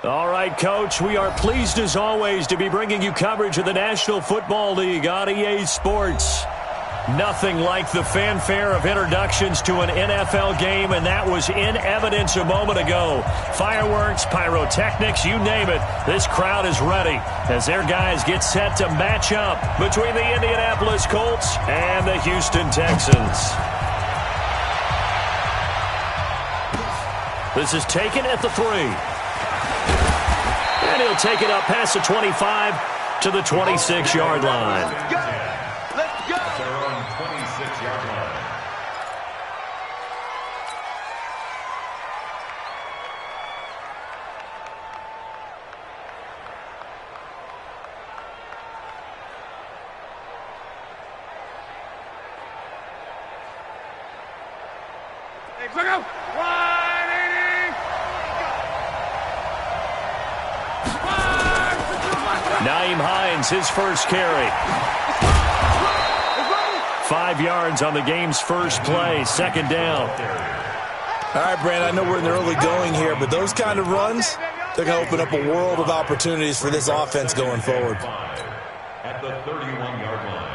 All right, Coach, we are pleased as always to be bringing you coverage of the National Football League on EA Sports. Nothing like the fanfare of introductions to an NFL game, and that was in evidence a moment ago. Fireworks, pyrotechnics, you name it. This crowd is ready as their guys get set to match up between the Indianapolis Colts and the Houston Texans. This is taken at the 3. And he'll take it up past the 25 to the 26-yard line. Let's go. Their own 26-yard line. Let's go. 180. Nyheim Hines, his first carry. 5 yards on the game's first play, second down. All right, Brandon, I know we're in the early going here, but those kind of runs, they're going to open up a world of opportunities for this offense going forward. At the 31-yard line.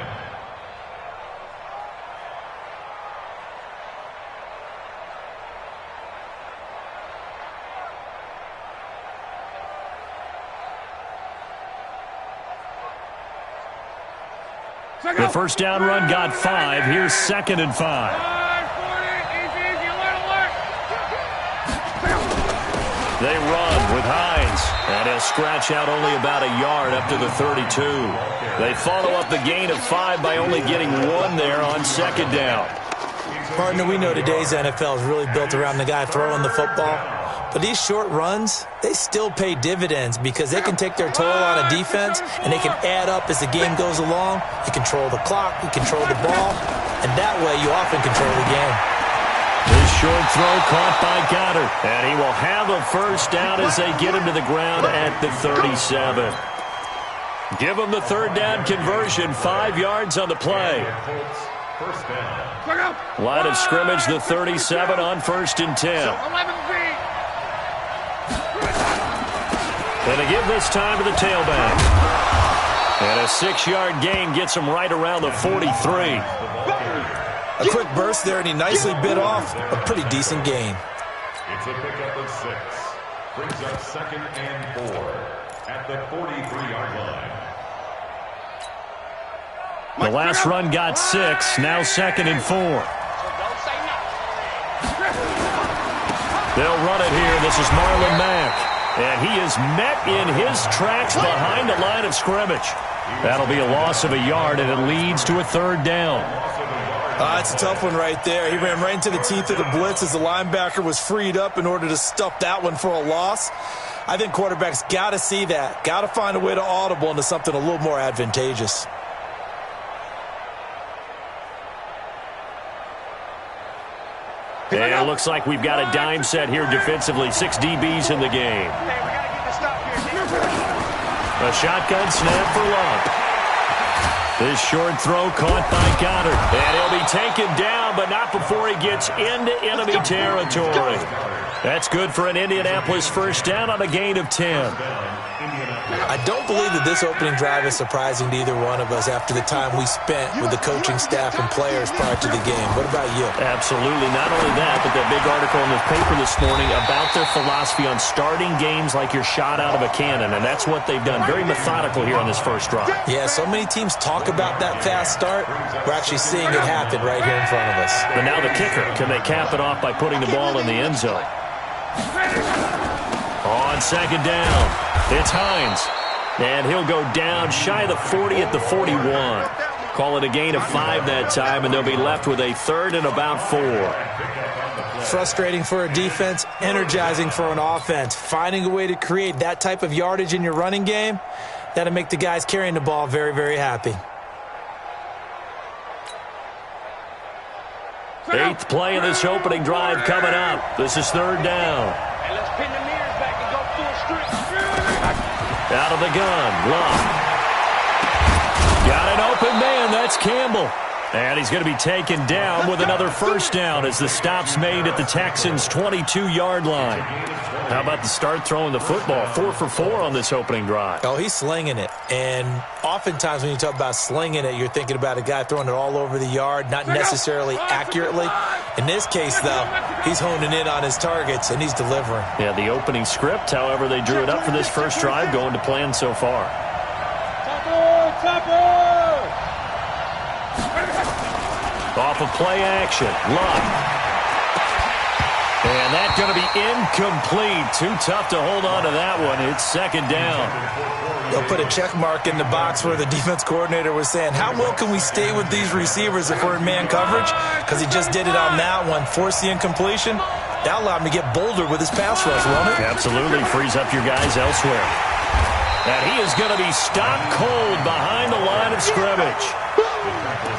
The first down run got 5. Here's 2nd and 5. They run with Hines, and he'll scratch out only about a yard up to the 32. They follow up the gain of 5 by only getting 1 there on 2nd down. Partner, we know today's NFL is really built around the guy throwing the football. But these short runs, they still pay dividends because they can take their toll on a defense and they can add up as the game goes along. You control the clock, you control the ball, and that way you often control the game. This short throw caught by Goddard, and he will have a first down as they get him to the ground at the 37. Give him the third down conversion, 5 yards on the play. First down. Line of scrimmage, the 37 on 1st and 10. And they give this time to the tailback. And a 6-yard gain gets him right around the 43. A quick burst there, and he nicely bit off a pretty decent gain. It's a pickup of 6. Brings up 2nd and 4 at the 43-yard line. The last run got 6. Now 2nd and 4. They'll run it here. This is Marlon Mack. And he is met in his tracks behind the line of scrimmage. That'll be a loss of a yard, and it leads to a 3rd down. It's a tough one right there. He ran right into the teeth of the blitz as the linebacker was freed up in order to stuff that one for a loss. I think quarterbacks got to see that. Got to find a way to audible into something a little more advantageous. And it looks like we've got a dime set here defensively. 6 DBs in the game. A shotgun snap for Love. This short throw caught by Goddard. And he'll be taken down, but not before he gets into enemy territory. That's good for an Indianapolis first down on a gain of 10. I don't believe that this opening drive is surprising to either one of us after the time we spent with the coaching staff and players prior to the game. What about you? Absolutely. Not only that, but that big article in the paper this morning about their philosophy on starting games like you're shot out of a cannon, and that's what they've done. Very methodical here on this first drive. Yeah, so many teams talk about that fast start. We're actually seeing it happen right here in front of us. But now the kicker. Can they cap it off by putting the ball in the end zone? On 2nd down, it's Hines. And he'll go down shy of the 40 at the 41. Call it a gain of 5 that time, and they'll be left with a 3rd and about 4. Frustrating for a defense, energizing for an offense. Finding a way to create that type of yardage in your running game, that'll make the guys carrying the ball very, very happy. 8th play of this opening drive coming up. This is 3rd down. Hey, let's pin the mirrors back and go full streak. Out of the gun, Love. Got an open man, that's Campbell. And he's going to be taken down with another first down as the stop's made at the Texans' 22-yard line. How about the start throwing the football? 4 for 4 on this opening drive. Oh, he's slinging it. And oftentimes when you talk about slinging it, you're thinking about a guy throwing it all over the yard, not necessarily accurately. In this case, though, he's honing in on his targets, and he's delivering. Yeah, the opening script, however, they drew it up for this first drive, going to plan so far. Off of play action, Luck. And that's going to be incomplete. Too tough to hold on to that one. It's second down. They'll put a check mark in the box where the defense coordinator was saying, how well can we stay with these receivers if we're in man coverage? Because he just did it on that one, forced the incompletion. That allowed him to get bolder with his pass rush, won't it? Absolutely, frees up your guys elsewhere. And he is going to be stopped cold behind the line of scrimmage.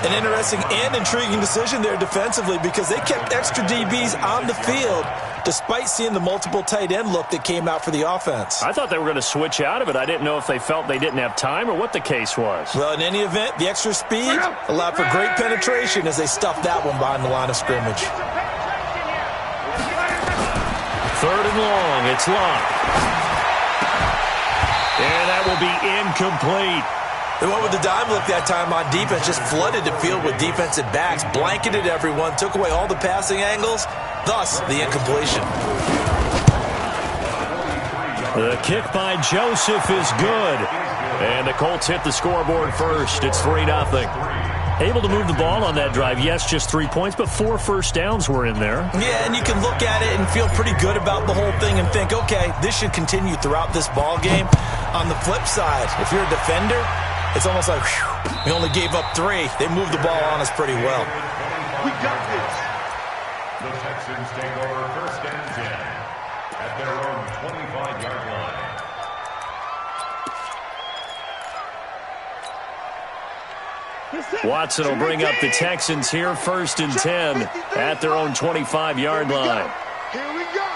An interesting and intriguing decision there defensively because they kept extra DBs on the field despite seeing the multiple tight end look that came out for the offense. I thought they were going to switch out of it. I didn't know if they felt they didn't have time or what the case was. Well, in any event, the extra speed allowed for great penetration as they stuffed that one behind the line of scrimmage. Third and long, it's Long. And that will be incomplete. They went with the dime look that time on defense, just flooded the field with defensive backs, blanketed everyone, took away all the passing angles, thus the incompletion. The kick by Joseph is good. And the Colts hit the scoreboard first. It's 3-0. Able to move the ball on that drive. Yes, just 3 points, but 4 first downs were in there. Yeah, and you can look at it and feel pretty good about the whole thing and think, okay, this should continue throughout this ball game. On the flip side, if you're a defender, it's almost like, whew, we only gave up 3. They moved the ball on us pretty well. We got this. The Texans take over first and 10 at their own 25-yard line. Watson will bring up the Texans here first and 10 at their own 25-yard line. Here we go.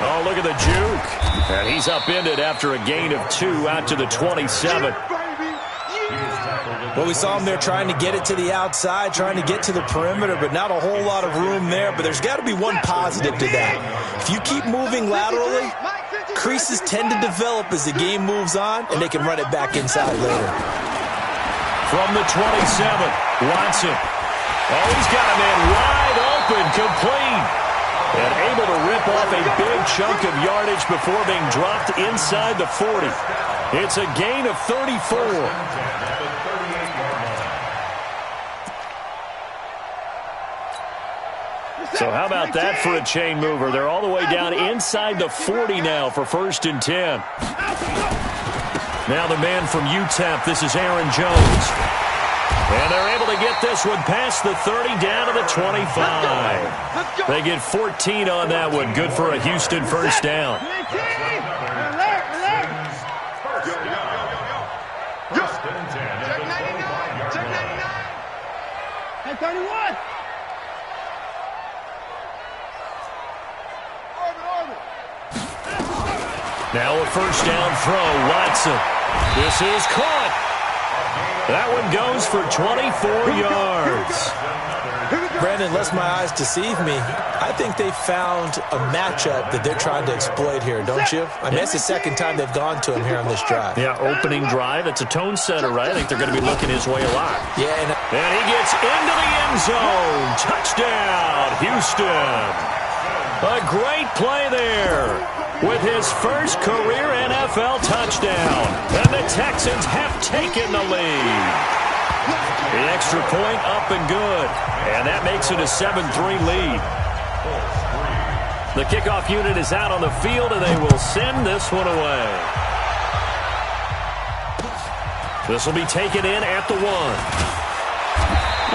Oh, look at the juke. And he's upended after a gain of 2 out to the 27. Well, we saw him there trying to get it to the outside, trying to get to the perimeter, but not a whole lot of room there. But there's got to be one positive to that. If you keep moving laterally, creases tend to develop as the game moves on, and they can run it back inside later. From the 27, Watson. Oh, he's got a man wide open, complete. And able to rip off a big chunk of yardage before being dropped inside the 40. It's a gain of 34. So how about that for a chain mover? They're all the way down inside the 40 now for first and 10. Now the man from UTEP, this is Aaron Jones. And they're able to get this one past the 30 down to the 25. They get 14 on that one. Good for a Houston first down. Now a first down throw, Watson. This is caught. That one goes for 24 yards. Brandon, lest my eyes deceive me, I think they found a matchup that they're trying to exploit here, don't you? I mean, it's the second time they've gone to him here on this drive. Yeah, opening drive. It's a tone setter, right? I think they're going to be looking his way a lot. Yeah, and he gets into the end zone. Touchdown, Houston. A great play there with his first career NFL touchdown. And the Texans have taken the lead. The extra point up and good. And that makes it a 7-3 lead. The kickoff unit is out on the field, and they will send this one away. This will be taken in at the 1.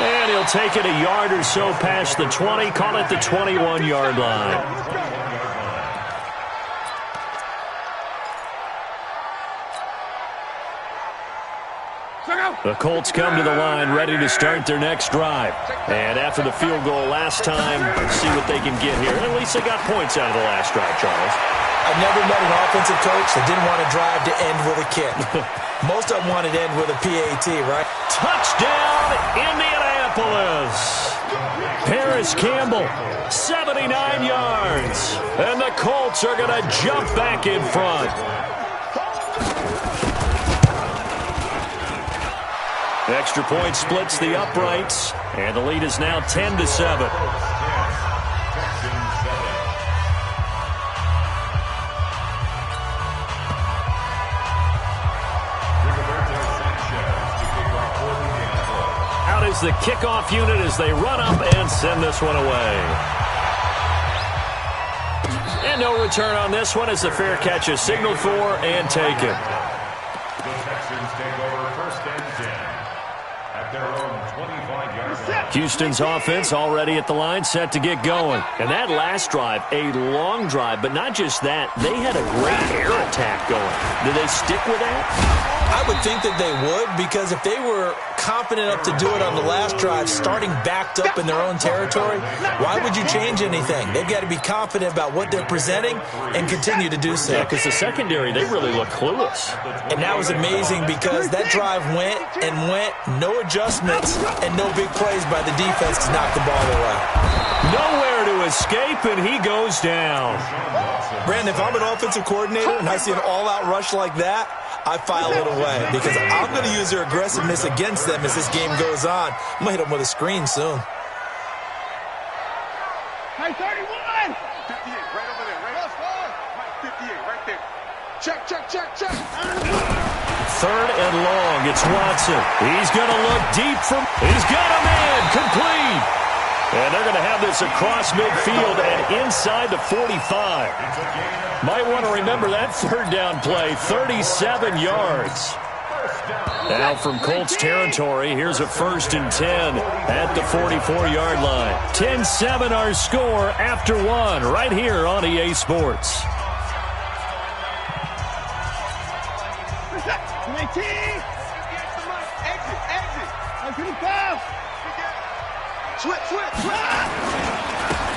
And he'll take it a yard or so past the 20, call it the 21-yard line. The Colts come to the line ready to start their next drive. And after the field goal last time, let's see what they can get here. At least they got points out of the last drive, Charles. I've never met an offensive coach that didn't want to drive to end with a kick. Most of them want it end with a PAT, right? Touchdown, Indianapolis. Paris Campbell, 79 yards. And the Colts are going to jump back in front. Extra point splits the uprights, and the lead is now 10-7. Out is the kickoff unit as they run up and send this one away. And no return on this one as the fair catch is signaled for and taken. The Texans take over first and 10 at their own 25-yard line. Houston's offense already at the line, set to get going. And that last drive, a long drive, but not just that. They had a great air attack going. Did they stick with that? I would think that they would, because if they were confident enough to do it on the last drive, starting backed up in their own territory, why would you change anything? They've got to be confident about what they're presenting and continue to do so. Yeah, because the secondary, they really look clueless. And that was amazing because that drive went and went, no adjustments, and no big plays by the defense to knock the ball away. Nowhere to escape, and he goes down. Brandon, if I'm an offensive coordinator and I see an all-out rush like that, I file it away because I'm going to use their aggressiveness against them as this game goes on. I'm going to hit them with a screen soon. Hey, 31! 58, right over there, right? 58, right there. Check. Third and long, it's Watson. He's going to look deep from... He's got a man, complete. And they're going to have this across midfield and inside the 45. Might want to remember that third down play, 37 yards. Now from Colts territory, here's a 1st and 10 at the 44-yard line. 10-7 our score after one right here on EA Sports. 19! Exit! Switch!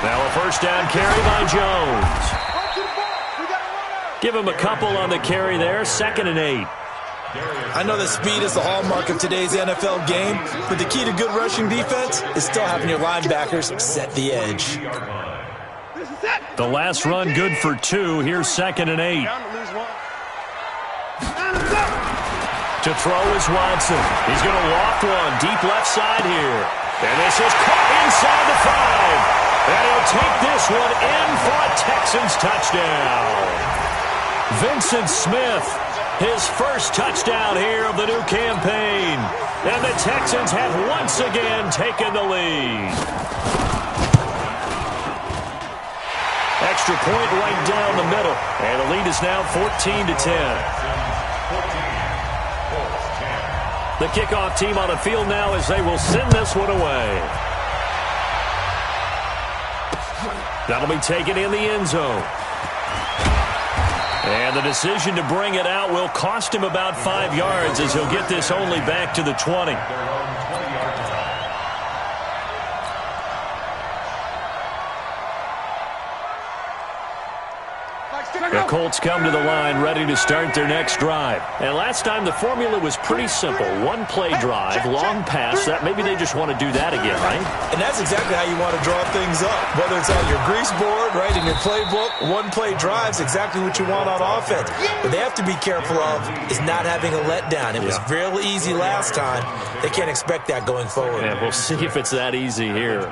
Now a first down carry by Jones. Give him a couple on the carry there, 2nd and 8. I know that speed is the hallmark of today's NFL game, but the key to good rushing defense is still having your linebackers set the edge. The last run good for 2. Here's 2nd and 8. To throw is Watson. He's going to walk one deep left side here. And this is caught inside the 5. And he'll take this one in for a Texans touchdown. Vincent Smith, his first touchdown here of the new campaign. And the Texans have once again taken the lead. Extra point right down the middle. And the lead is now 14-10. The kickoff team on the field now as they will send this one away. That'll be taken in the end zone. And the decision to bring it out will cost him about 5 yards as he'll get this only back to the 20. The Colts come to the line ready to start their next drive. And last time the formula was pretty simple. One play drive, long pass. That maybe they just want to do that again, right? And that's exactly how you want to draw things up. Whether it's on your grease board, right, in your playbook, one play drive's exactly what you want on offense. What they have to be careful of is not having a letdown. It was real easy last time. They can't expect that going forward. Yeah, we'll see if it's that easy here.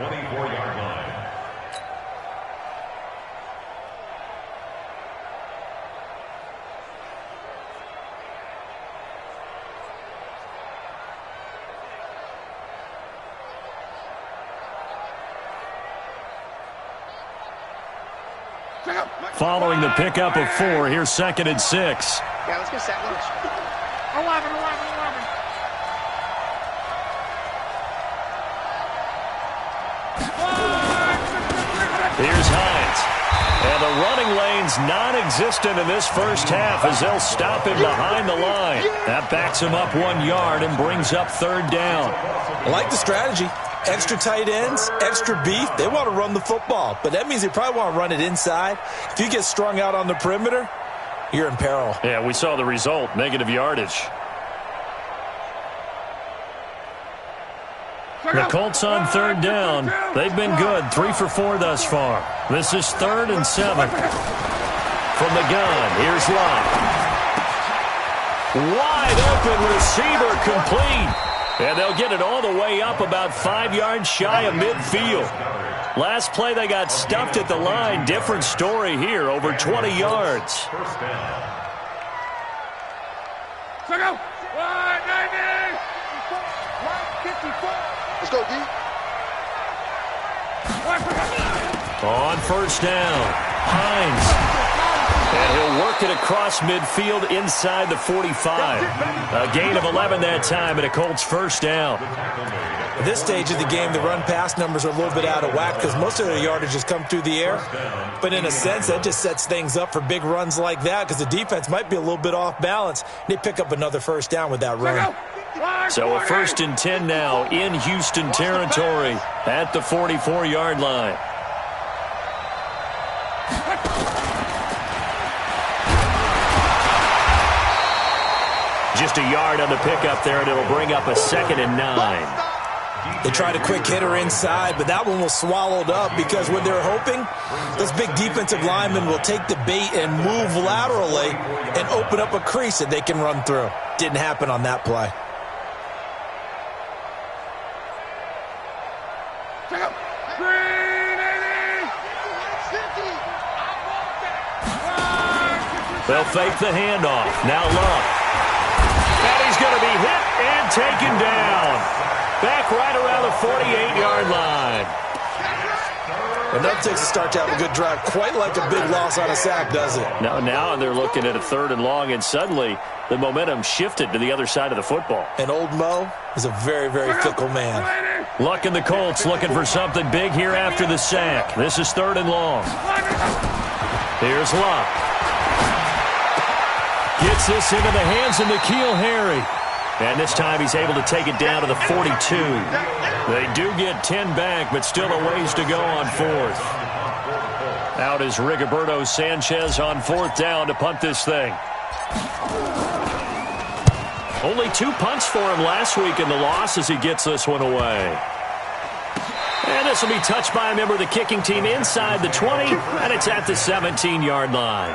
Following the pickup of 4, here's 2nd and 6. Yeah, let's get set. 11. Here's Hines. And the running lane's non-existent in this first half as they'll stop him behind the line. That backs him up 1 yard and brings up 3rd down. I like the strategy. Extra tight ends, extra beef. They want to run the football, but that means they probably want to run it inside. If you get strung out on the perimeter, you're in peril. Yeah, we saw the result, negative yardage. The Colts on third down. They've been good, 3 for 4 thus far. This is 3rd and 7. From the gun, here's Locke. Wide open receiver complete. And they'll get it all the way up about 5 yards shy of midfield. Last play they got stuffed at the line. Different story here, over 20 yards. Let's go, D. On first down, Hines. And he'll work it across midfield inside the 45. A gain of 11 that time and a Colts first down. At this stage of the game, the run-pass numbers are a little bit out of whack because most of their yardage has come through the air. But in a sense, that just sets things up for big runs like that because the defense might be a little bit off balance. They pick up another first down with that run. So a 1st and 10 now in Houston territory at the 44-yard line. Just a yard on the pickup there, and it'll bring up a 2nd and 9. They tried a quick hitter inside, but that one was swallowed up because what they're hoping, those big defensive linemen will take the bait and move laterally and open up a crease that they can run through. Didn't happen on that play. They'll fake the handoff. Now Love. And he's going to be hit and taken down. Back right around the 48-yard line. But that takes a start to have a good drive. Quite like a big loss on a sack, does it? Now they're looking at a 3rd and long, and suddenly the momentum shifted to the other side of the football. And old Mo is a very, very fickle man. Luck and the Colts looking for something big here after the sack. This is 3rd and long. Here's Luck. Gets this into the hands of N'Keal Harry. And this time he's able to take it down to the 42. They do get 10 back, but still a ways to go on 4th. Out is Rigoberto Sanchez on 4th down to punt this thing. Only 2 punts for him last week in the loss as he gets this one away. And this will be touched by a member of the kicking team inside the 20, and it's at the 17-yard line.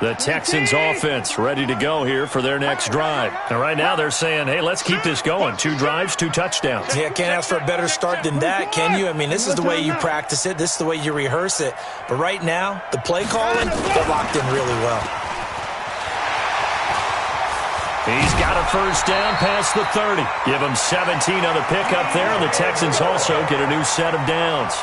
The Texans offense ready to go here for their next drive. And right now they're saying, hey, let's keep this going. 2 drives, 2 touchdowns. Yeah, can't ask for a better start than that, can you? I mean, this is the way you practice it. This is the way you rehearse it. But right now, the play calling, they're locked in really well. He's got a first down past the 30. Give him 17 on the pickup there, and the Texans also get a new set of downs.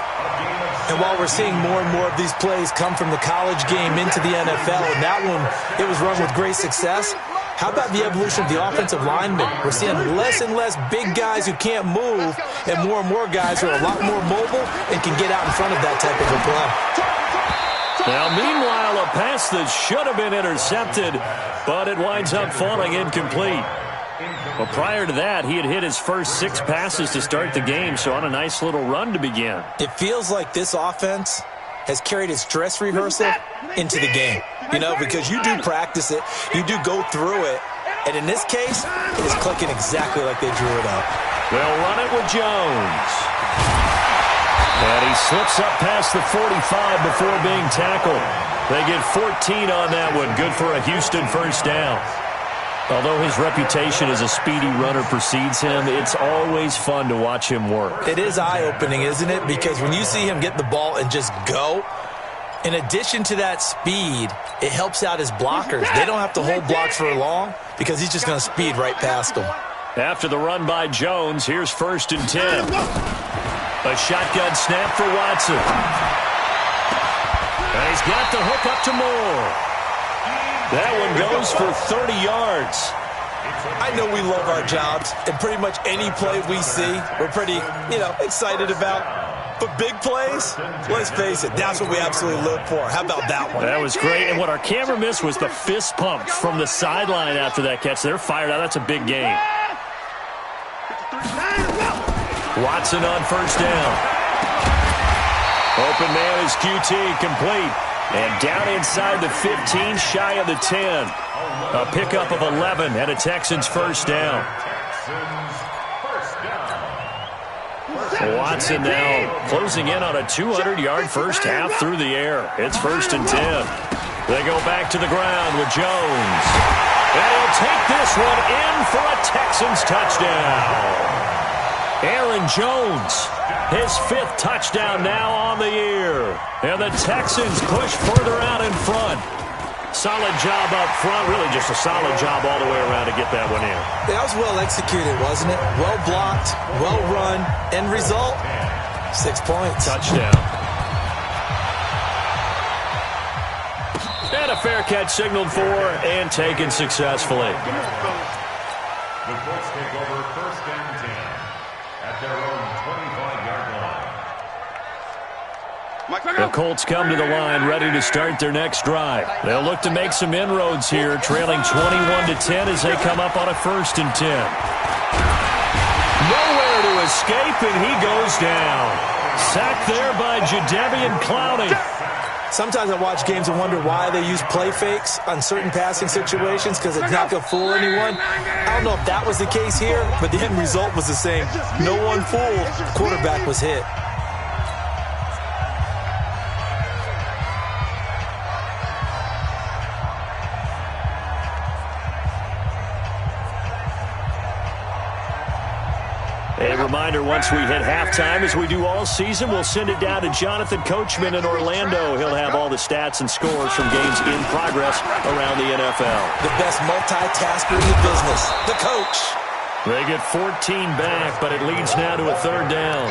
And while we're seeing more and more of these plays come from the college game into the NFL, and that one, it was run with great success, how about the evolution of the offensive linemen? We're seeing less and less big guys who can't move and more guys who are a lot more mobile and can get out in front of that type of a play. Now, meanwhile, a pass that should have been intercepted, but it winds up falling incomplete. Well, prior to that, he had hit his first 6 passes to start the game, so on a nice little run to begin. It feels like this offense has carried its dress rehearsal into the game, because you do practice it, you do go through it, and in this case, it is clicking exactly like they drew it up. They'll run it with Jones. And he slips up past the 45 before being tackled. They get 14 on that one, good for a Houston first down. Although his reputation as a speedy runner precedes him, it's always fun to watch him work. It is eye-opening, isn't it? Because when you see him get the ball and just go, in addition to that speed, it helps out his blockers. They don't have to hold blocks for long because he's just going to speed right past them. After the run by Jones, here's 1st and 10. A shotgun snap for Watson. And he's got the hook up to Moore. That one goes for 30 yards. I know we love our jobs, and pretty much any play we see, we're pretty, excited about. But big plays, let's face it, that's what we absolutely live for. How about that one? That was great, and what our camera missed was the fist pump from the sideline after that catch. They're fired out. That's a big game. Watson on first down. Open man is QT, complete. And down inside the 15, shy of the 10. A pickup of 11 and a Texans first down. Watson now closing in on a 200-yard first half through the air. It's 1st and 10. They go back to the ground with Jones. And he'll take this one in for a Texans touchdown. Aaron Jones, his 5th touchdown now on the year. And the Texans push further out in front. Solid job up front, really just a solid job all the way around to get that one in. That was well executed, wasn't it? Well blocked, well run. End result, 6 points. Touchdown. And a fair catch signaled for and taken successfully. The Colts take over 1st and 10 at their own 25-yard line. The Colts come to the line ready to start their next drive. They'll look to make some inroads here, trailing 21-10 as they come up on a 1st and 10. Nowhere to escape, and he goes down. Sacked there by Jadeveon Clowney. Sometimes I watch games and wonder why they use play fakes on certain passing situations because it's not going to fool anyone. I don't know if that was the case here, but the end result was the same. No one fooled. The quarterback was hit. A reminder, once we hit halftime, as we do all season, we'll send it down to Jonathan Coachman in Orlando. He'll have all the stats and scores from games in progress around the NFL. The best multitasker in the business, the coach. They get 14 back, but it leads now to a 3rd down.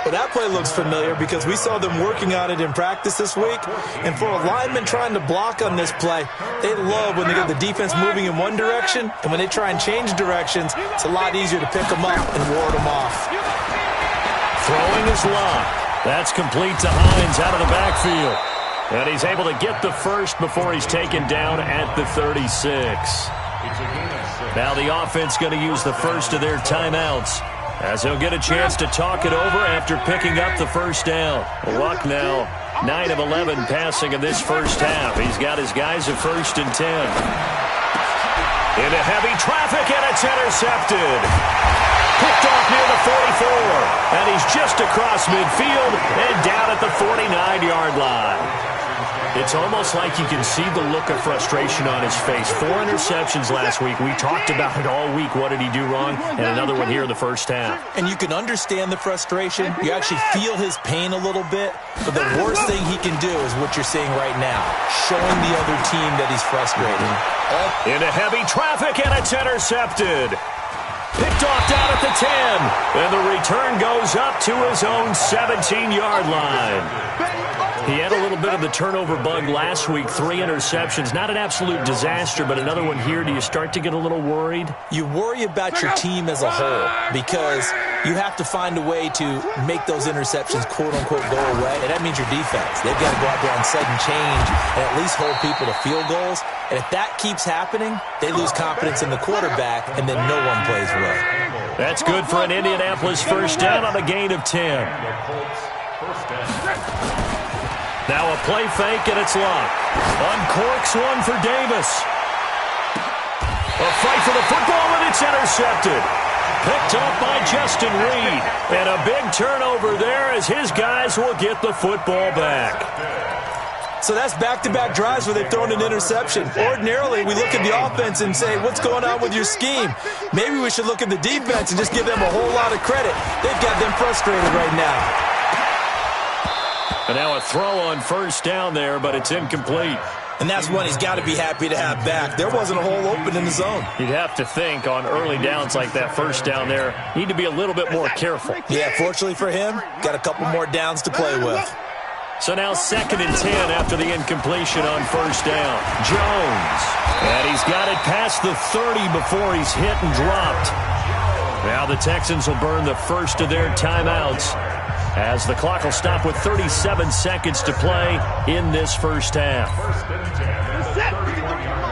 Well, that play looks familiar because we saw them working on it in practice this week. And for a lineman trying to block on this play, they love when they get the defense moving in one direction. And when they try and change directions, it's a lot easier to pick them up and ward them off. Throwing is Locke. That's complete to Hines out of the backfield. And he's able to get the first before he's taken down at the 36. Now the offense going to use the first of their timeouts, as he'll get a chance to talk it over after picking up the first down. Luck now 9 of 11 passing in this first half. He's got his guys at 1st and 10. Into heavy traffic, and it's intercepted. Picked off near the 44, and he's just across midfield and down at the 49-yard line. It's almost like you can see the look of frustration on his face. 4 interceptions last week. We talked about it all week. What did he do wrong? And another one here in the first half. And you can understand the frustration. You actually feel his pain a little bit. But the worst thing he can do is what you're seeing right now, showing the other team that he's frustrated. Into heavy traffic, and it's intercepted. Picked off down at the 10. And the return goes up to his own 17-yard line. He had a little bit of the turnover bug last week, 3 interceptions. Not an absolute disaster, but another one here. Do you start to get a little worried? You worry about your team as a whole because you have to find a way to make those interceptions, quote-unquote, go away. And that means your defense. They've got to go out there and sudden change and at least hold people to field goals. And if that keeps happening, they lose confidence in the quarterback, and then no one plays well. That's good for an Indianapolis first down on a gain of 10. Now a play fake, and it's Locke. Uncorks one for Davis. A fight for the football, and it's intercepted. Picked up by Justin Reed. And a big turnover there as his guys will get the football back. So that's back-to-back drives where they've thrown an interception. Ordinarily, we look at the offense and say, what's going on with your scheme? Maybe we should look at the defense and just give them a whole lot of credit. They've got them frustrated right now. And now a throw on first down there, but it's incomplete. And that's one he's got to be happy to have back. There wasn't a hole open in the zone. You'd have to think on early downs like that first down there, need to be a little bit more careful. Yeah, fortunately for him, got a couple more downs to play with. So now 2nd and 10 after the incompletion on first down. Jones. And he's got it past the 30 before he's hit and dropped. Now the Texans will burn the first of their timeouts, as the clock will stop with 37 seconds to play in this first half.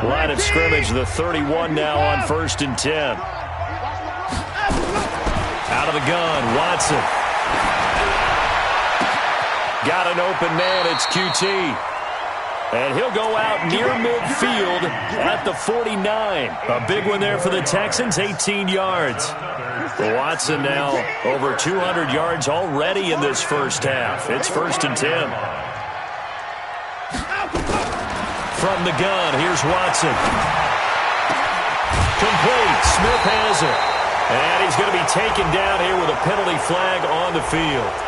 Line of scrimmage, the 31 now on 1st and 10. Out of the gun, Watson. Got an open man, it's QT. And he'll go out near midfield at the 49. A big one there for the Texans, 18 yards. Watson now over 200 yards already in this first half. It's 1st and 10. From the gun, here's Watson. Complete. Smith has it. And he's going to be taken down here with a penalty flag on the field.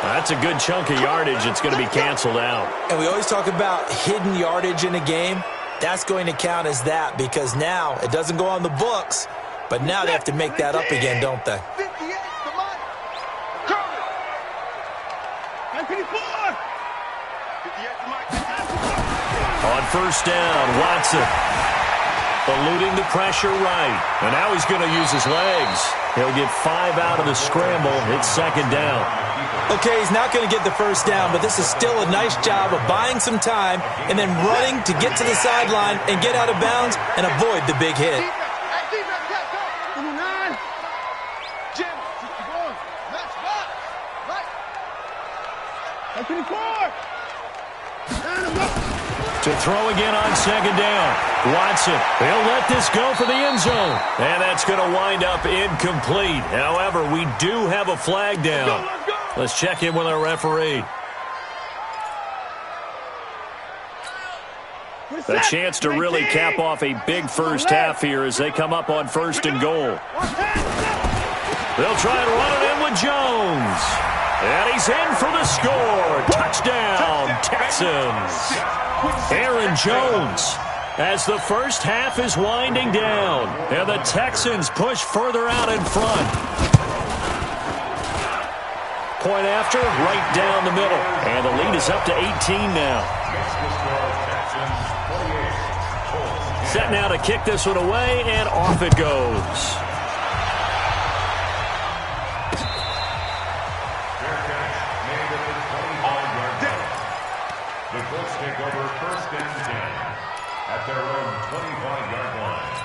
That's a good chunk of yardage. It's going to be canceled out. And we always talk about hidden yardage in a game. That's going to count as that because now it doesn't go on the books, but now they have to make that up again, don't they? On first down, Watson eluding the pressure right. And now he's going to use his legs. He'll get 5 out of the scramble. It's 2nd down. Okay, he's not going to get the first down, but this is still a nice job of buying some time and then running to get to the sideline and get out of bounds and avoid the big hit. To throw again on 2nd down. Watson, he'll let this go for the end zone. And that's going to wind up incomplete. However, we do have a flag down. Let's check in with our referee. A chance to really cap off a big first half here as they come up on 1st and goal. They'll try and run it in with Jones. And he's in for the score. Touchdown, Texans. Aaron Jones as the first half is winding down. And the Texans push further out in front. Point after, right down the middle. And the lead is up to 18 now. Set now to kick this one away, and off it goes. The Colts take over 1st and 10 at their own 25-yard line.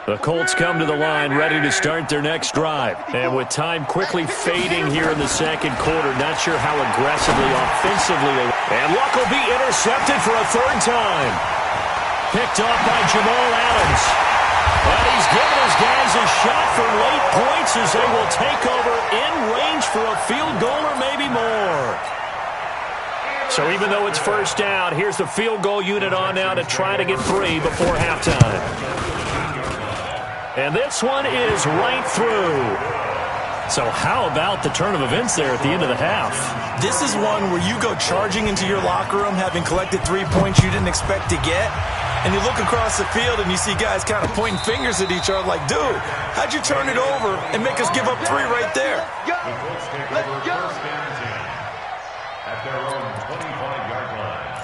The Colts come to the line ready to start their next drive. And with time quickly fading here in the 2nd quarter, not sure how aggressively, offensively. And Luck will be intercepted for a 3rd time. Picked off by Jamal Adams. And he's given his guys a shot for late points as they will take over in range for a field goal or maybe more. So even though it's 1st down, here's the field goal unit on now to try to get 3 before halftime. And this one is right through. So how about the turn of events there at the end of the half? This is one where you go charging into your locker room having collected 3 points you didn't expect to get. And you look across the field and you see guys kind of pointing fingers at each other like, dude, how'd you turn it over and make us give up 3 right there? The Colts take over 1st and 10 at their own 25-yard line.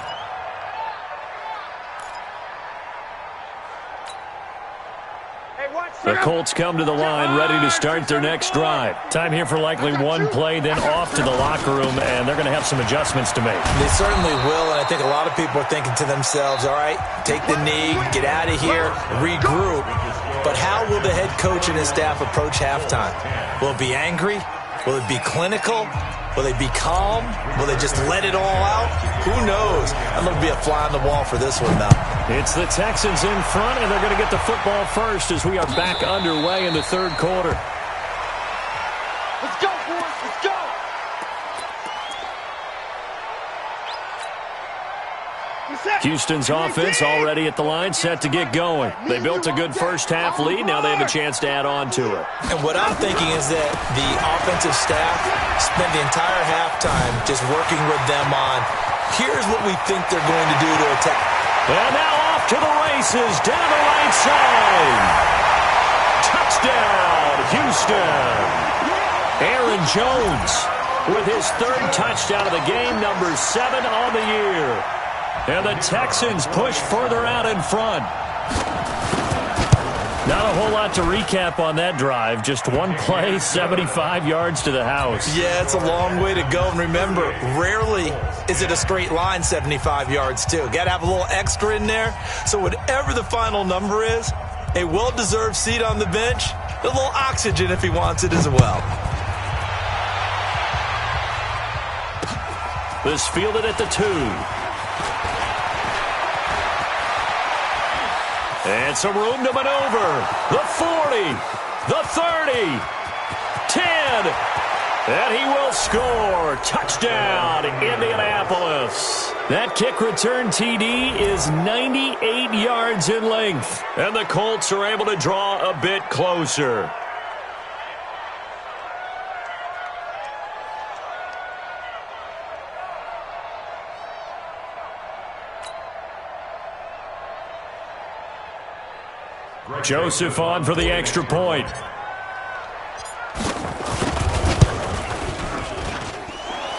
The Colts come to the line ready to start their next drive. Time here for likely one play, then off to the locker room, and they're going to have some adjustments to make. They certainly will, and I think a lot of people are thinking to themselves, all right, take the knee, get out of here, regroup. But how will the head coach and his staff approach halftime? Will it be angry? Will it be clinical? Will they be calm? Will they just let it all out? Who knows? I'm going to be a fly on the wall for this one, though. It's the Texans in front, and they're going to get the football first as we are back underway in the 3rd quarter. Let's go, boys. Let's go. Houston's offense already at the line, set to get going. They built a good first half lead. Now they have a chance to add on to it. And what I'm thinking is that the offensive staff spent the entire halftime just working with them on, here's what we think they're going to do to attack. And now off to the races, down the right side. Touchdown, Houston. Aaron Jones with his 3rd touchdown of the game, number 7 on the year. And the Texans push further out in front. Not a whole lot to recap on that drive. Just one play, 75 yards to the house. Yeah, it's a long way to go. And remember, rarely is it a straight line 75 yards, too. Got to have a little extra in there. So whatever the final number is, a well-deserved seat on the bench, a little oxygen if he wants it as well. This fielded at the 2. And some room to maneuver. The 40, the 30, 10, and he will score. Touchdown, Indianapolis. That kick return TD is 98 yards in length, and the Colts are able to draw a bit closer. Joseph on for the extra point.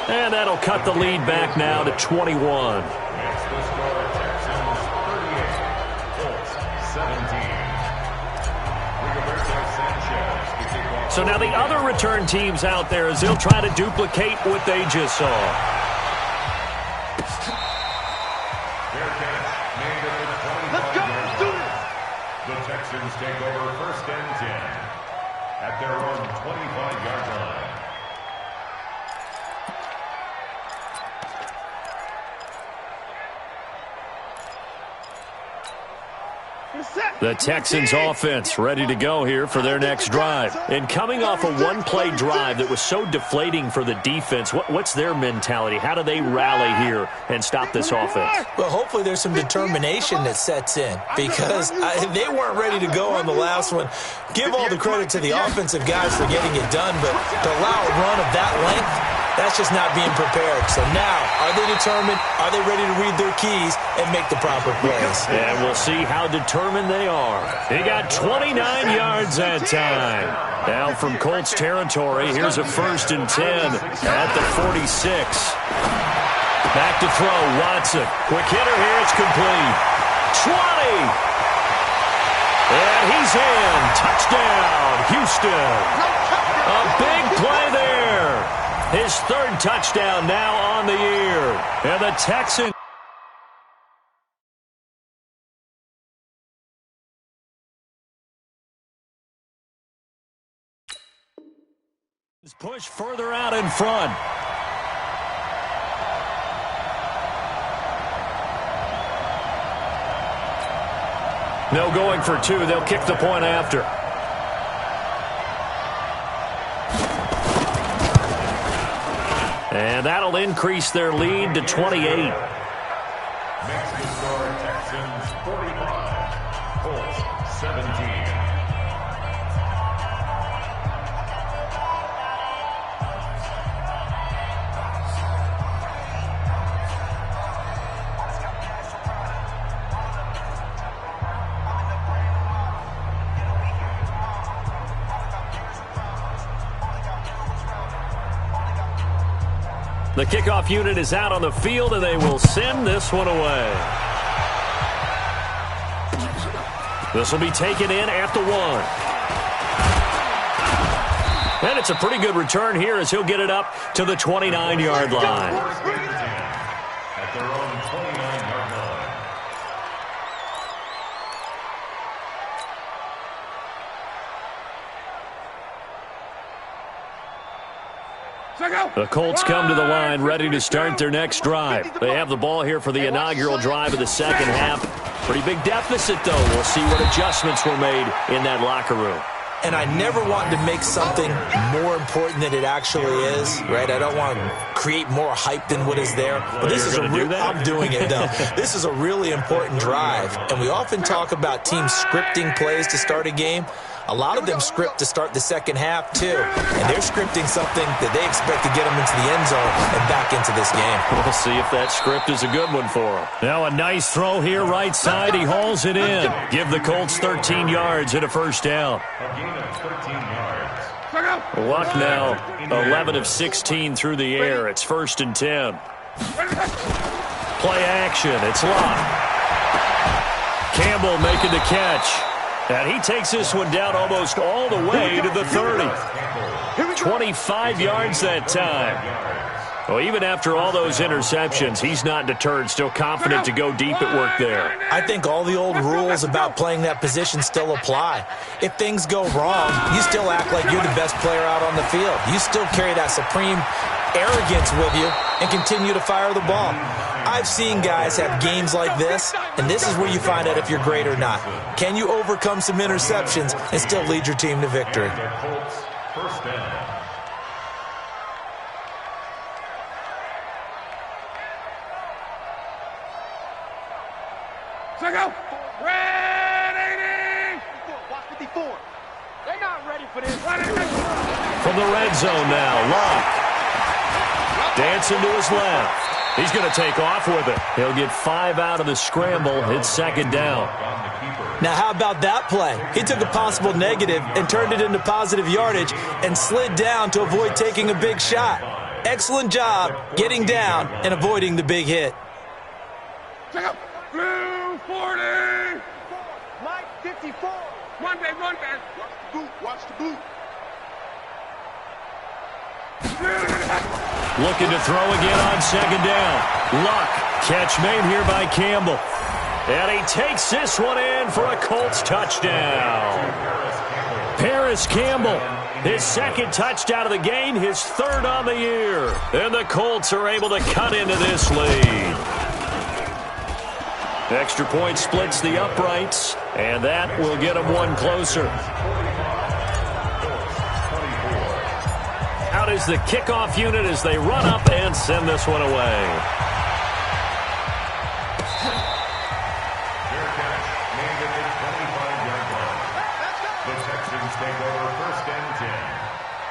And that'll cut the lead back now to 21. Makes the score Texans 38, Colts 17. So now the other return teams out there as they'll try to duplicate what they just saw. Fair catch made at the 25-yard line. The Texans take over first and 10 at their own 25-yard line. The Texans offense ready to go here for their next drive. And coming off a one-play drive that was so deflating for the defense, what's their mentality? How do they rally here and stop this offense? Well, hopefully there's some determination that sets in because they weren't ready to go on the last one. Give all the credit to the offensive guys for getting it done, but to allow a run of that length, that's just not being prepared. So now, are they determined? Are they ready to read their keys and make the proper plays? And we'll see how determined they are. He got 29 yards that time. Now from Colts territory, here's a 1st and 10 at the 46. Back to throw, Watson. Quick hitter here, it's complete. 20. And he's in. Touchdown, Houston. A big play there. His 3rd touchdown now on the year. And the Texans push further out in front. No going for 2. They'll kick the point after. And that'll increase their lead to 28. Makes the score Texans 45, Colts 17. The kickoff unit is out on the field, and they will send this one away. This will be taken in at the 1. And it's a pretty good return here as he'll get it up to the 29-yard line. At their own 29-yard line. The Colts come to the line ready to start their next drive. They have the ball here for the inaugural drive of the second half. Pretty big deficit, though. We'll see what adjustments were made in that locker room. And I never want to make something more important than it actually is, right? I don't want to create more hype than what is there. But this is I'm doing it, though. This is a really important drive. And we often talk about teams scripting plays to start a game. A lot of them script to start the second half, too. And they're scripting something that they expect to get them into the end zone and back into this game. We'll see if that script is a good one for them. Now a nice throw here, right side. He hauls it in. Give the Colts 13 yards and a first down. A gain of 13 yards. Luck now, 11 of 16 through the air. It's 1st and 10. Play action. It's Luck. Campbell making the catch. And he takes this one down almost all the way to the 30. 25 yards that time. Well, even after all those interceptions, he's not deterred, still confident to go deep at work there. I think all the old rules about playing that position still apply. If things go wrong, you still act like you're the best player out on the field. You still carry that supreme arrogance with you and continue to fire the ball. I've seen guys have games like this, and this is where you find out if you're great or not. Can you overcome some interceptions and still lead your team to victory? First down. Go. Red 80. Watch 54. They're not ready for this. From the red zone now, Locke. Dancing to his left. He's going to take off with it. He'll get 5 out of the scramble. It's second down. Now, how about that play? He took a possible negative and turned it into positive yardage and slid down to avoid taking a big shot. Excellent job getting down and avoiding the big hit. Check out. Blue 40. Mike 54. Run, man. Watch the boot. Watch the boot. Looking to throw again on second down. Luck. Catch made here by Campbell. And he takes this one in for a Colts touchdown. Paris Campbell, his second touchdown of the game, his third on the year. And the Colts are able to cut into this lead. Extra point splits the uprights, and that will get them one closer. Out is the kickoff unit as they run up and send this one away. Fair catch, made at the 25-yard line. The Texans take over first and 10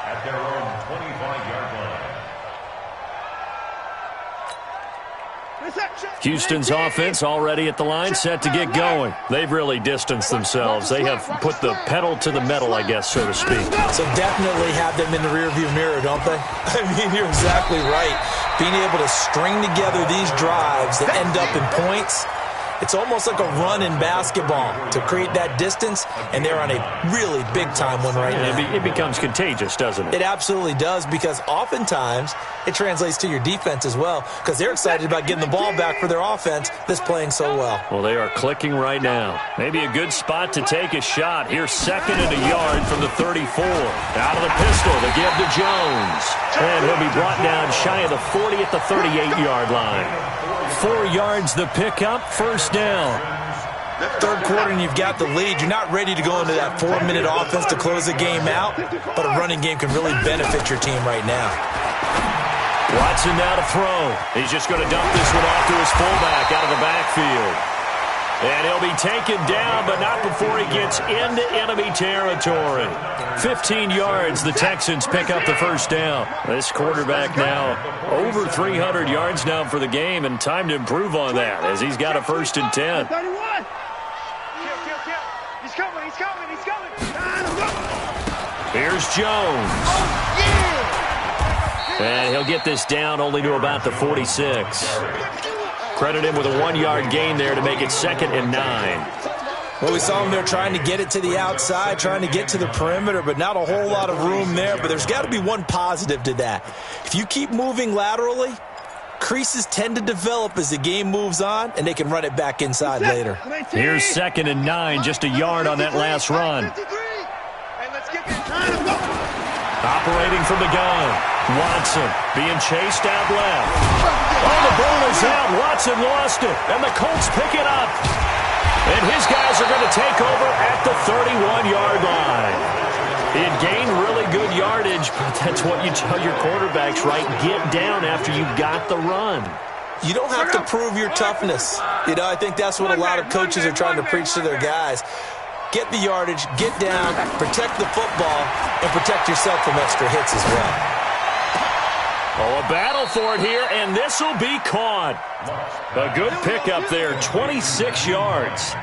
at their own 25-yard line. Houston's offense already at the line, set to get going. They've really distanced themselves. They have put the pedal to the metal, I guess, so to speak. So definitely have them in the rearview mirror, don't they? I mean, you're exactly right. Being able to string together these drives that end up in points, it's almost like a run in basketball to create that distance, and they're on a really big-time one right now. It becomes contagious, doesn't it? It absolutely does, because oftentimes it translates to your defense as well, because they're excited about getting the ball back for their offense that's playing so well. Well, they are clicking right now. Maybe a good spot to take a shot. Here's second and a yard from the 34. Out of the pistol, the give to Jones. And he'll be brought down shy of the 40 at the 38-yard line. 4 yards the pickup, first down. Third quarter and you've got the lead. You're not ready to go into that 4-minute offense to close the game out, but a running game can really benefit your team right now. Watson now to throw. He's just going to dump this one off to his fullback out of the backfield. And he'll be taken down, but not before he gets into enemy territory. 15 yards, the Texans pick up the first down. This quarterback now over 300 yards now for the game, and time to improve on that as he's got a first and 10. 31. He's coming. Here's Jones. And he'll get this down only to about the 46. Credit him with a 1-yard gain there to make it second and 9. Well, we saw him there trying to get it to the outside, trying to get to the perimeter, but not a whole lot of room there. But there's got to be one positive to that. If you keep moving laterally, creases tend to develop as the game moves on, and they can run it back inside later. Here's second and 9, just a yard on that last run. Operating from the gun, Watson being chased out left. Oh, the ball is out. Watson lost it, and the Colts pick it up. And his guys are going to take over at the 31-yard line. He had gained really good yardage, but that's what you tell your quarterbacks, right? Get down after you've got the run. You don't have to prove your toughness. You know, I think that's what a lot of coaches are trying to preach to their guys. Get the yardage, get down, protect the football, and protect yourself from extra hits as well. Oh, a battle for it here, and this will be caught. A good pickup there, 26 yards.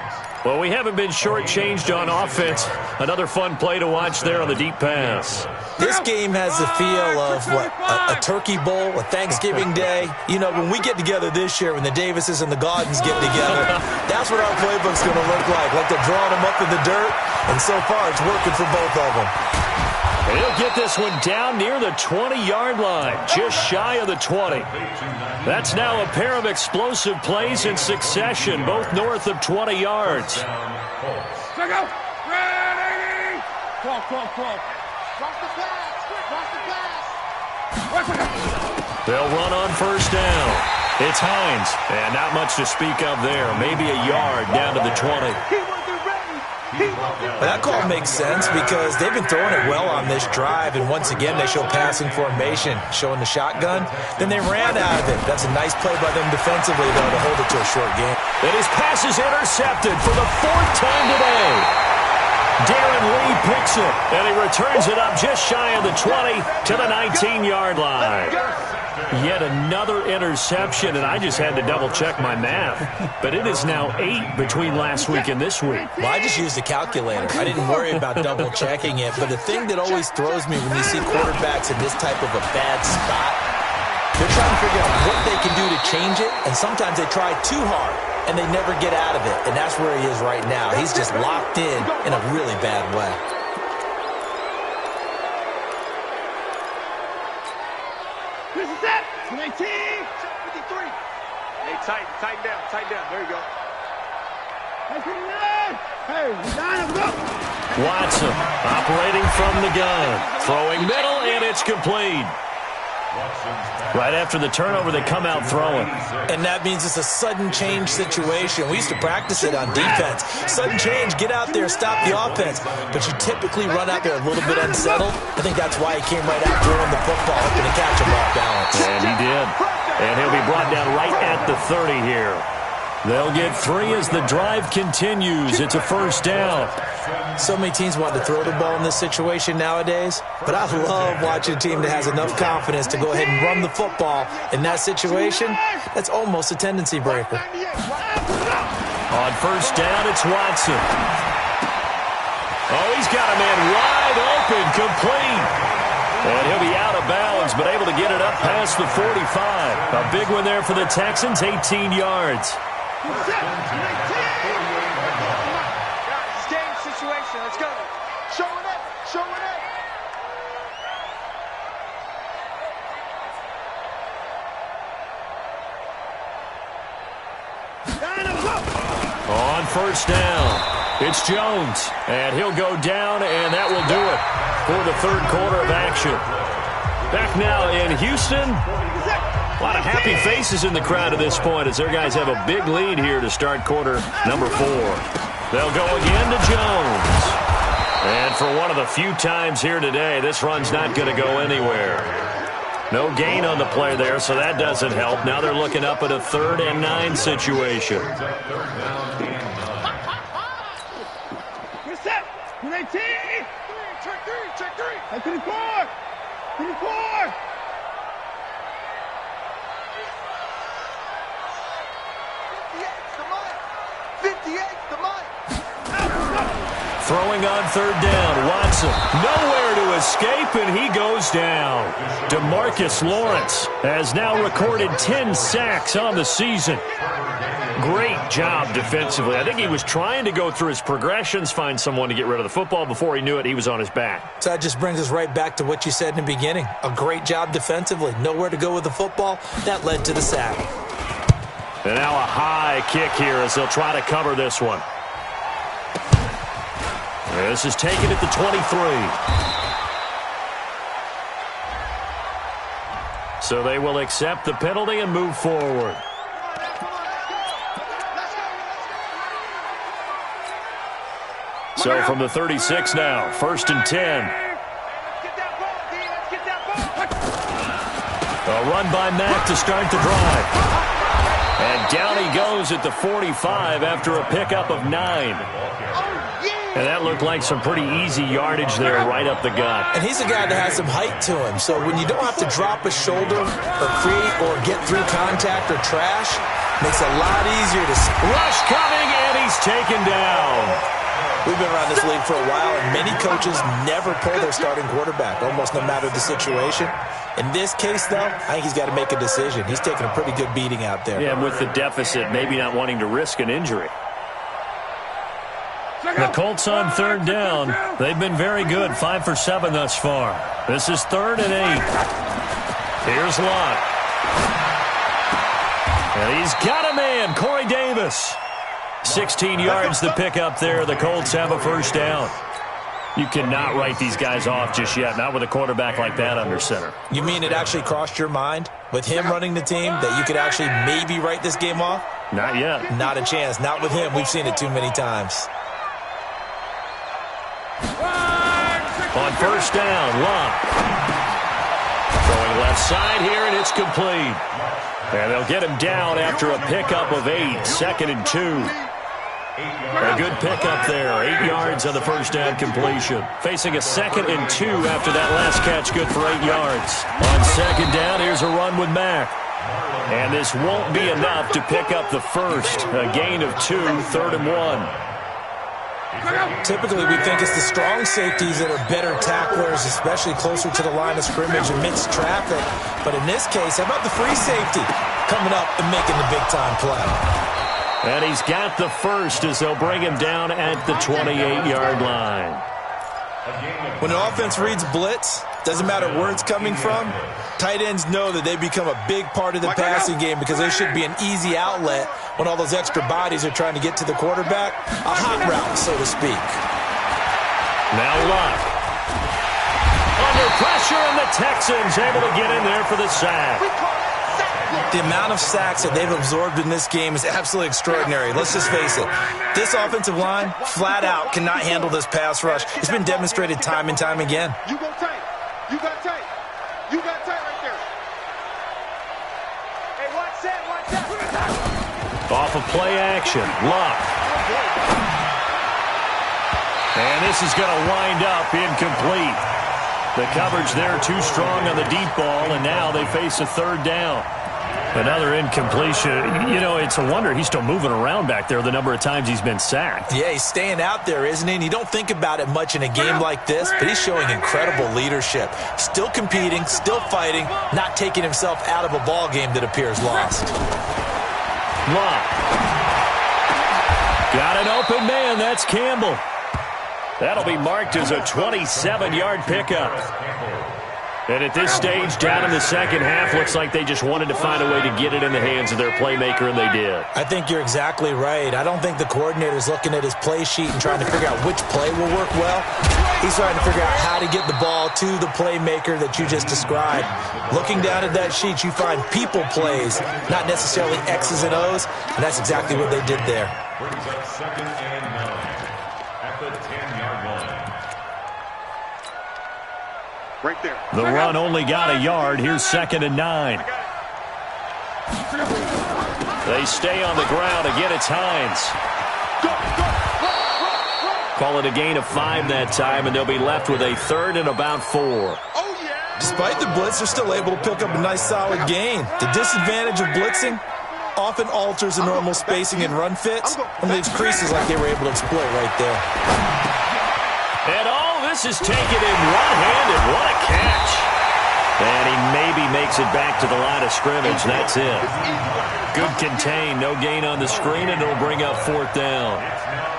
Well, we haven't been shortchanged on offense. Another fun play to watch there on the deep pass. This game has the feel of, a turkey bowl, a Thanksgiving day. You know, when we get together this year, when the Davises and the Gaudens get together, that's what our playbook's going to look like they're drawing them up in the dirt, and so far it's working for both of them. He'll get this one down near the 20-yard line, just shy of the 20. That's now a pair of explosive plays in succession, both north of 20 yards. Check out. Ready. Cross. Cross the pass. Cross the pass. They'll run on first down. It's Hines, and not much to speak of there. Maybe a yard down to the 20. Well, that call makes sense because they've been throwing it well on this drive, and once again they show passing formation, showing the shotgun. Then they ran out of it. That's a nice play by them defensively, though, to hold it to a short game. And his pass is intercepted for the 4th time today. Darren Lee picks it, and he returns it up just shy of the 20 to the 19-yard line. Yet another interception, and I just had to double-check my math. But it is now 8 between last week and this week. Well, I just used a calculator. I didn't worry about double-checking it. But the thing that always throws me when you see quarterbacks in this type of a bad spot, they're trying to figure out what they can do to change it, and sometimes they try too hard, and they never get out of it. And that's where he is right now. He's just locked in a really bad way. This is it. 19. 53. Hey, tighten down. There you go. Hey, line up. Watson operating from the gun. Throwing middle, and it's complete. Right after the turnover, they come out throwing. And that means it's a sudden change situation. We used to practice it on defense. Sudden change, get out there, stop the offense. But you typically run out there a little bit unsettled. I think that's why he came right out throwing the football, hoping to catch him off balance. And he did. And he'll be brought down right at the 30 here. They'll get 3 as the drive continues. It's a first down. So many teams want to throw the ball in this situation nowadays, but I love watching a team that has enough confidence to go ahead and run the football in that situation. That's almost a tendency breaker. On first down, it's Watson. Oh, he's got a man wide open, complete. And he'll be out of bounds, but able to get it up past the 45. A big one there for the Texans, 18 yards. Game situation. Let's go. Showing it. On first down, it's Jones, and he'll go down, and that will do it for the 3rd quarter of action. Back now in Houston. A lot of happy faces in the crowd at this point as their guys have a big lead here to start quarter number 4. They'll go again to Jones. And for one of the few times here today, this run's not going to go anywhere. No gain on the play there, so that doesn't help. Now they're looking up at a 3rd and 9 situation. Get set. 19. Check 3. 24. 24. Throwing on 3rd down, Watson. Nowhere to escape, and he goes down. DeMarcus Lawrence has now recorded 10 sacks on the season. Great job defensively. I think he was trying to go through his progressions, find someone to get rid of the football. Before he knew it, he was on his back. So that just brings us right back to what you said in the beginning. A great job defensively. Nowhere to go with the football. That led to the sack. And now a high kick here as they'll try to cover this one. This is taken at the 23. So they will accept the penalty and move forward. So from the 36 now, 1st and 10. A run by Mack to start the drive. And down he goes at the 45 after a pickup of 9. And that looked like some pretty easy yardage there right up the gut. And he's a guy that has some height to him. So when you don't have to drop a shoulder or create or get through contact or trash, makes it a lot easier to... Rush coming, and he's taken down. We've been around this league for a while, and many coaches never pull their starting quarterback, almost no matter the situation. In this case, though, I think he's got to make a decision. He's taking a pretty good beating out there. Yeah, with the deficit, maybe not wanting to risk an injury. The Colts on third down. They've been very good, 5 for 7 thus far. This is 3rd and 8. Here's Lott. And he's got a man, Corey Davis. 16 yards to pick up there. The Colts have a first down. You cannot write these guys off just yet, not with a quarterback like that under center. You mean it actually crossed your mind with him running the team that you could actually maybe write this game off? Not yet. Not a chance. Not with him. We've seen it too many times. On first down, Lott. Throwing left side here, and it's complete. And they'll get him down after a pickup of 8, 2nd and 2. A good pickup there, 8 yards on the first down completion. Facing a 2nd and 2 after that last catch, good for 8 yards. On second down, here's a run with Mack. And this won't be enough to pick up the first. A gain of 2, 3rd and 1. Typically, we think it's the strong safeties that are better tacklers, especially closer to the line of scrimmage amidst traffic. But in this case, how about the free safety coming up and making the big-time play? And he's got the first as they'll bring him down at the 28-yard line. When an offense reads blitz, doesn't matter where it's coming from, tight ends know that they become a big part of the passing game because they should be an easy outlet when all those extra bodies are trying to get to the quarterback. A hot route, so to speak. Now Lott. Under pressure, and the Texans able to get in there for the sack. The amount of sacks that they've absorbed in this game is absolutely extraordinary. Let's just face it. This offensive line, flat out, cannot handle this pass rush. It's been demonstrated time and time again. You go tight. You got tight. You got tight right there. Hey, watch that, watch that. Off of play action, Lott. And this is going to wind up incomplete. The coverage there too strong on the deep ball, and now they face a 3rd down. Another incompletion. You know, it's a wonder he's still moving around back there the number of times he's been sacked. Yeah, he's staying out there, isn't he? And you don't think about it much in a game like this, but he's showing incredible leadership. Still competing, still fighting, not taking himself out of a ball game that appears lost. Lott. Got an open man. That's Campbell. That'll be marked as a 27-yard pickup. And at this stage, down in the second half, looks like they just wanted to find a way to get it in the hands of their playmaker, and they did. I think you're exactly right. I don't think the coordinator's looking at his play sheet and trying to figure out which play will work well. He's trying to figure out how to get the ball to the playmaker that you just described. Looking down at that sheet, you find people plays, not necessarily X's and O's, and that's exactly what they did there. Brings up 2nd and 9 at the 10-yard line. Right there. The run only got a yard. Here's 2nd and 9. They stay on the ground. Again, it's Hines. Call it a gain of 5 that time, and they'll be left with a 3rd and about 4. Despite the blitz, they're still able to pick up a nice solid gain. The disadvantage of blitzing often alters the normal spacing and run fits and leaves creases like they were able to exploit right there. And all this is taken in one-handed. What a catch. And he maybe makes it back to the line of scrimmage. That's it. Good contain. No gain on the screen, and it'll bring up 4th down.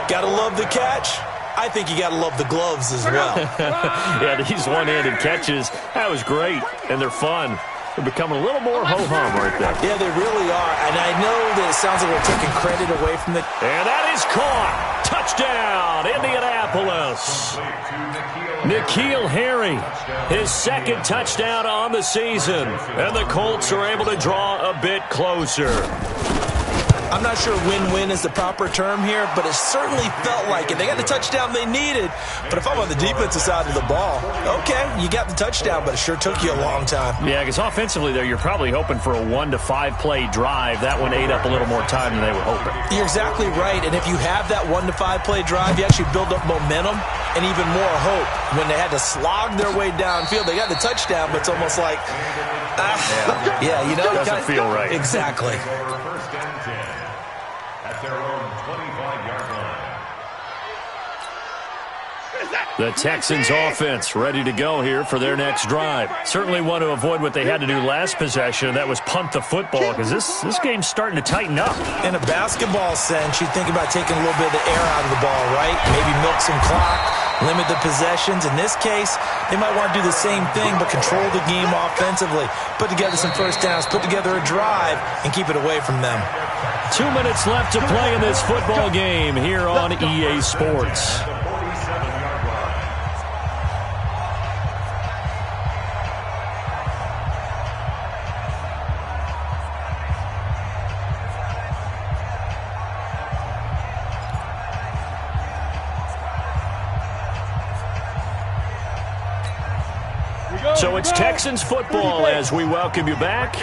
Gotta love the catch. I think you gotta love the gloves as well. Yeah, these one-handed catches, that was great, and they're fun. They're becoming a little more ho-hum right there. Yeah, they really are, and I know that it sounds like we're taking credit away from the... And that is caught. Touchdown, Indianapolis. N'Keal Harry, his 2nd touchdown on the season, and the Colts are able to draw a bit closer. I'm not sure win-win is the proper term here, but it certainly felt like it. They got the touchdown they needed, but if I'm on the defensive side of the ball, okay, you got the touchdown, but it sure took you a long time. Yeah, because offensively there, you're probably hoping for a 1 to 5 play drive. That one ate up a little more time than they were hoping. You're exactly right, and if you have that 1 to 5 play drive, you actually build up momentum and even more hope. When they had to slog their way downfield, they got the touchdown, but it's almost like, yeah, you know. Doesn't feel right. Exactly. First and 10 at their own 25-yard line. The Texans offense ready to go here for their next drive. Certainly want to avoid what they had to do last possession, and that was punt the football, because this game's starting to tighten up. In a basketball sense, you think about taking a little bit of the air out of the ball, right? Maybe milk some clock, limit the possessions. In this case, they might want to do the same thing, but control the game offensively. Put together some first downs, put together a drive, and keep it away from them. 2 minutes left to play in this football game here on EA Sports. So it's Texans football as we welcome you back.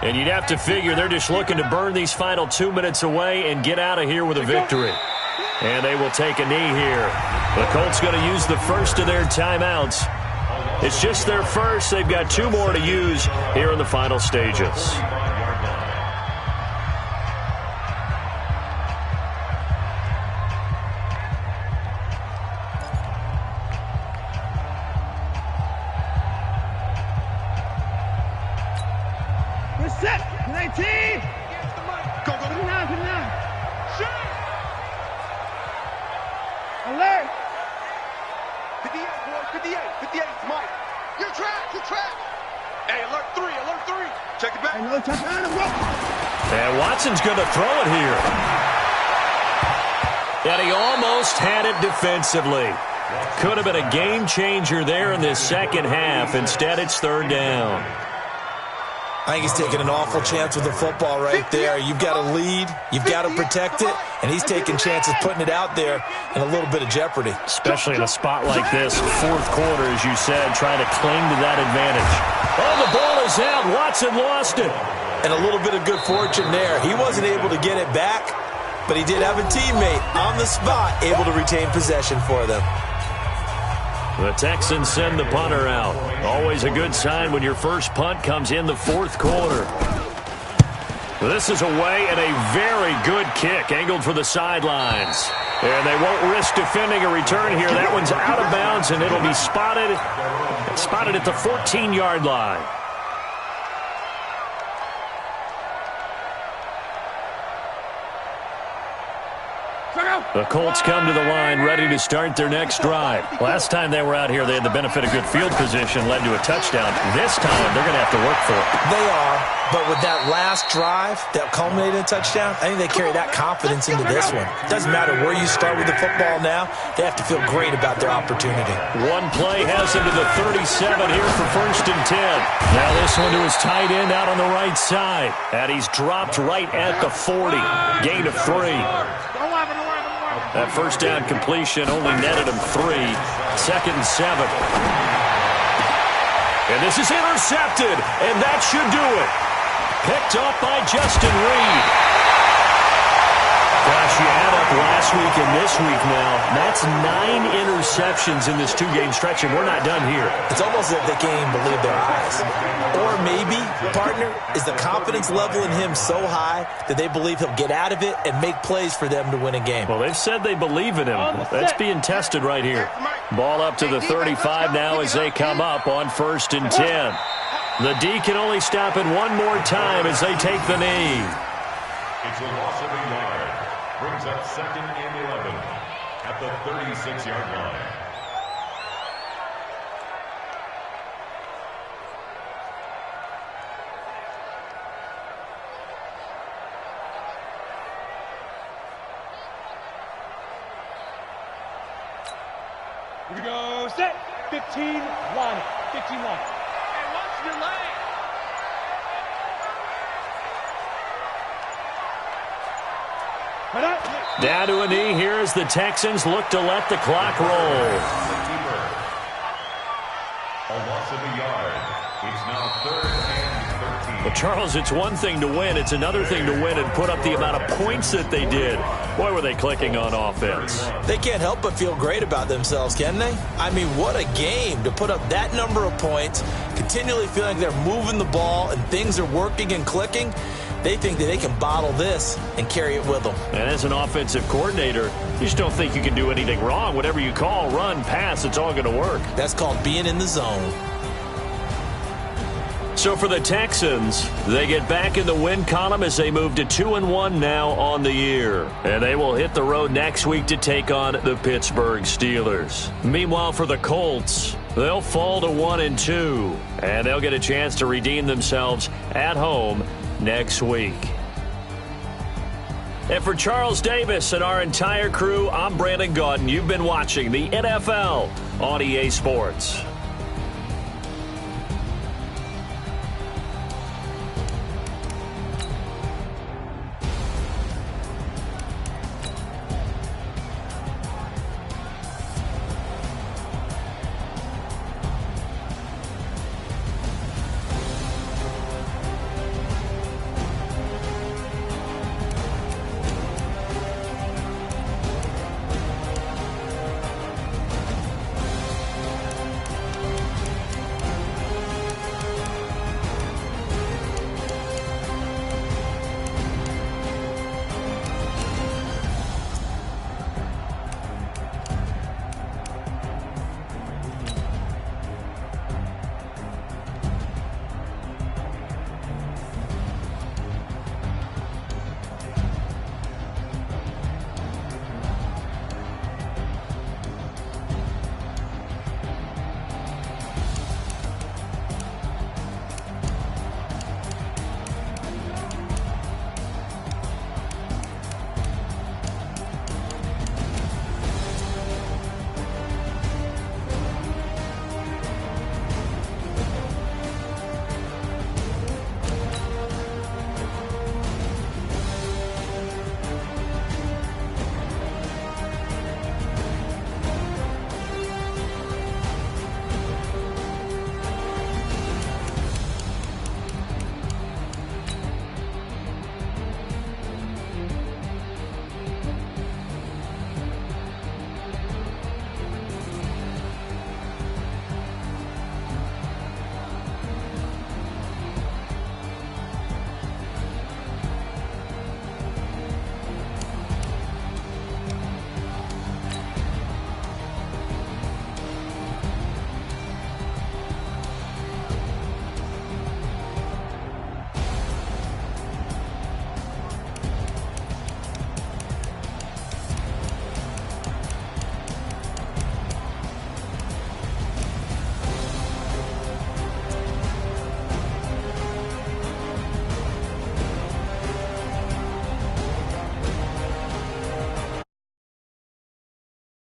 And you'd have to figure they're just looking to burn these final 2 minutes away and get out of here with a victory. And they will take a knee here. The Colts going to use the first of their timeouts. It's just their first. They've got 2 more to use here in the final stages. Set. 19. Go. 59. Shoot. Alert. 58, boys. 58. Mike. You're trapped. Hey, alert 3. Check it back. Another touchdown and go. And Watson's going to throw it here. And he almost had it defensively. Could have been a game changer there in this second half. Instead, it's third down. I think he's taking an awful chance with the football right there. You've got to lead. You've got to protect it. And he's taking chances putting it out there in a little bit of jeopardy. Especially in a spot like this, fourth quarter, as you said, trying to cling to that advantage. Oh, the ball is out. Watson lost it. And a little bit of good fortune there. He wasn't able to get it back, but he did have a teammate on the spot able to retain possession for them. The Texans send the punter out. Always a good sign when your first punt comes in the fourth quarter. This is away and a very good kick, angled for the sidelines. And they won't risk defending a return here. That one's out of bounds, and it'll be spotted at the 14-yard line. The Colts come to the line ready to start their next drive. Last time they were out here, they had the benefit of good field position, led to a touchdown. This time, they're going to have to work for it. They are, but with that last drive that culminated in a touchdown, I think they carry that confidence into this one. It doesn't matter where you start with the football now. They have to feel great about their opportunity. One play has him to the 37 here for 1st and 10. Now this one to his tight end out on the right side. And he's dropped right at the 40. Gain of 3. That first down completion only netted him 3. 2nd and 7. And this is intercepted, and that should do it. Picked up by Justin Reed. Gosh, you add up last week and this week now. That's 9 interceptions in this 2-game stretch, and we're not done here. It's almost like they can't even believe their eyes. Or maybe, partner, is the confidence level in him so high that they believe he'll get out of it and make plays for them to win a game. Well, they've said they believe in him. That's being tested right here. Ball up to the 35 now as they come up on 1st and 10. The D can only stop it one more time as they take the knee. It's a loss of a yard. Brings up 2nd and 11 at the 36-yard line. Here we go. Set. 15 line. 15 line. And watch your leg. Down to a knee here as the Texans look to let the clock roll. A loss of a yard. It's now 3rd and 13. Well, Charles, it's one thing to win. It's another thing to win and put up the amount of points that they did. Boy, were they clicking on offense. They can't help but feel great about themselves, can they? I mean, what a game to put up that number of points, continually feeling like they're moving the ball and things are working and clicking. They think that they can bottle this and carry it with them. And as an offensive coordinator, you just don't think you can do anything wrong. Whatever you call, run, pass, it's all going to work. That's called being in the zone. So for the Texans, they get back in the win column as they move to 2-1 now on the year. And they will hit the road next week to take on the Pittsburgh Steelers. Meanwhile, for the Colts, they'll fall to 1-2. And they'll get a chance to redeem themselves at home next week. And for Charles Davis and our entire crew, I'm Brandon Gaudin. You've been watching the NFL on EA Sports.